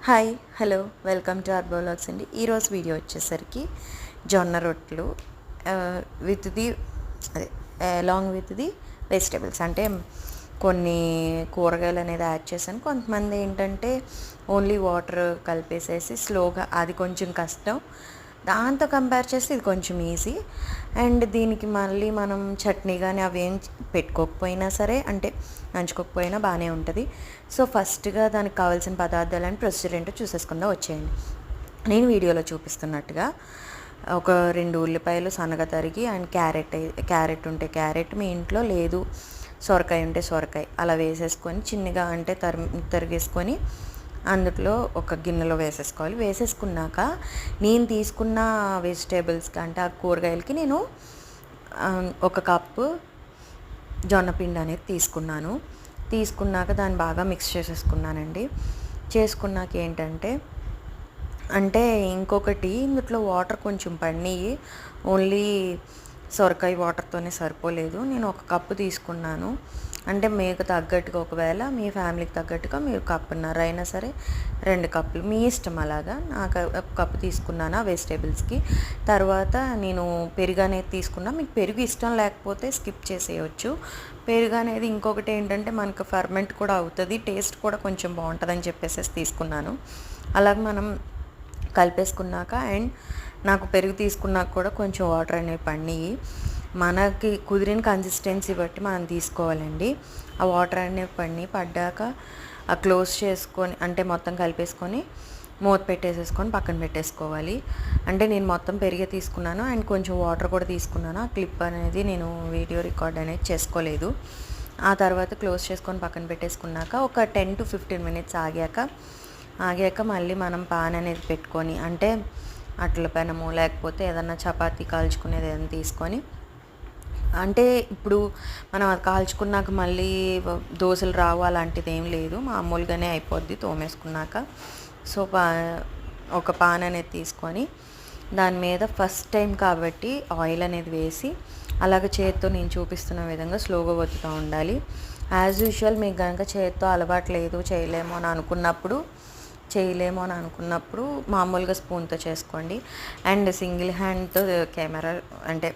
Hi hello welcome to our vlogs అండి. ఈరోజు video వచ్చేసరికి జొన్న రొట్టెలు విత్ ది అదే అలాంగ్ విత్ ది వెజిటేబుల్స్. అంటే కొన్ని కూరగాయలు అనేది యాడ్ చేశాను. కొంతమంది ఏంటంటే ఓన్లీ వాటర్ కలిపేసేసి స్లోగా, అది కొంచెం కష్టం. దాంతో కంపేర్ చేస్తే ఇది కొంచెం ఈజీ. అండ్ దీనికి మళ్ళీ మనం చట్నీ కానీ అవి ఏం పెట్టుకోకపోయినా సరే, అంటే నంచుకోకపోయినా బాగానే ఉంటుంది. సో ఫస్ట్గా దానికి కావాల్సిన పదార్థాలు అండ్ ప్రొసీజర్ ఏంటో చూసేసుకుందాం, వచ్చేయండి. నేను వీడియోలో చూపిస్తున్నట్టుగా ఒక 2 ఉల్లిపాయలు సన్నగా తరిగి, అండ్ క్యారెట్ ఉంటే క్యారెట్, మీ ఇంట్లో లేదు సొరకాయ ఉంటే సొరకాయ అలా వేసేసుకొని చిన్నగా అంటే తరిగేసుకొని అందులో ఒక గిన్నెలో వేసేసుకోవాలి. వేసేసుకున్నాక నేను తీసుకున్న వెజిటేబుల్స్కి అంటే ఆ కూరగాయలకి నేను 1 కప్పు జొన్నపిండి అనేది తీసుకున్నాక దాన్ని బాగా మిక్స్ చేసేసుకున్నానండి. చేసుకున్నాక ఏంటంటే ఇంకొకటి, ఇందులో వాటర్ కొంచెం పడినాయి. ఓన్లీ సొరకాయ వాటర్తోనే సరిపోలేదు. నేను 1 కప్పు తీసుకున్నాను. అంటే మీకు తగ్గట్టుగా, ఒకవేళ మీ ఫ్యామిలీకి తగ్గట్టుగా మీరు కప్పున్నర అయినా సరే 2 కప్పులు మీ ఇష్టం. అలాగా నాకు 1 కప్పు తీసుకున్నాను ఆ వెజిటేబుల్స్కి. తర్వాత నేను పెరుగు అనేది తీసుకున్నా. మీకు పెరుగు ఇష్టం లేకపోతే స్కిప్ చేసేయచ్చు. పెరుగు అనేది ఇంకొకటి ఏంటంటే మనకు ఫర్మెంట్ కూడా అవుతుంది, టేస్ట్ కూడా కొంచెం బాగుంటుందని చెప్పేసి తీసుకున్నాను. అలాగే మనం కలిపేసుకున్నాక, అండ్ నాకు పెరుగు తీసుకున్నాక కూడా కొంచెం వాటర్ అనేవి పడినాయి. మనకి కుదిరిన కన్సిస్టెన్సీ బట్టి మనం తీసుకోవాలండి. ఆ వాటర్ అనేవి పడ్డాక ఆ క్లోజ్ చేసుకొని, అంటే మొత్తం కలిపేసుకొని మూత పెట్టేసేసుకొని పక్కన పెట్టేసుకోవాలి. అంటే నేను మొత్తం పెరిగే తీసుకున్నాను అండ్ కొంచెం వాటర్ కూడా తీసుకున్నాను. ఆ క్లిప్ అనేది నేను వీడియో రికార్డ్ అనేది చేసుకోలేదు. ఆ తర్వాత క్లోజ్ చేసుకొని పక్కన పెట్టేసుకున్నాక ఒక 10 to 15 మినిట్స్ ఆగాక మళ్ళీ మనం పాన్ అనేది పెట్టుకొని, అంటే అట్ల పెనము లేకపోతే ఏదన్నా చపాతీ కాల్చుకునేది ఏదైనా తీసుకొని, అంటే ఇప్పుడు మనం అది కాల్చుకున్నాక మళ్ళీ దోశలు రావు అలాంటిది ఏం లేదు, మామూలుగానే అయిపోద్ది తోమేసుకున్నాక. సో ఒక పాన్ అనేది తీసుకొని దాని మీద ఫస్ట్ టైం కాబట్టి ఆయిల్ అనేది వేసి, అలాగ చేత్తో నేను చూపిస్తున్న విధంగా స్లోగా వత్తుతూ ఉండాలి. యాజ్ యూజువల్ మీకు కనుక చేత్తో అలవాటు లేదు, చేయలేము అని అనుకున్నప్పుడు మామూలుగా స్పూన్తో చేసుకోండి. అండ్ సింగిల్ హ్యాండ్తో కెమెరా అంటే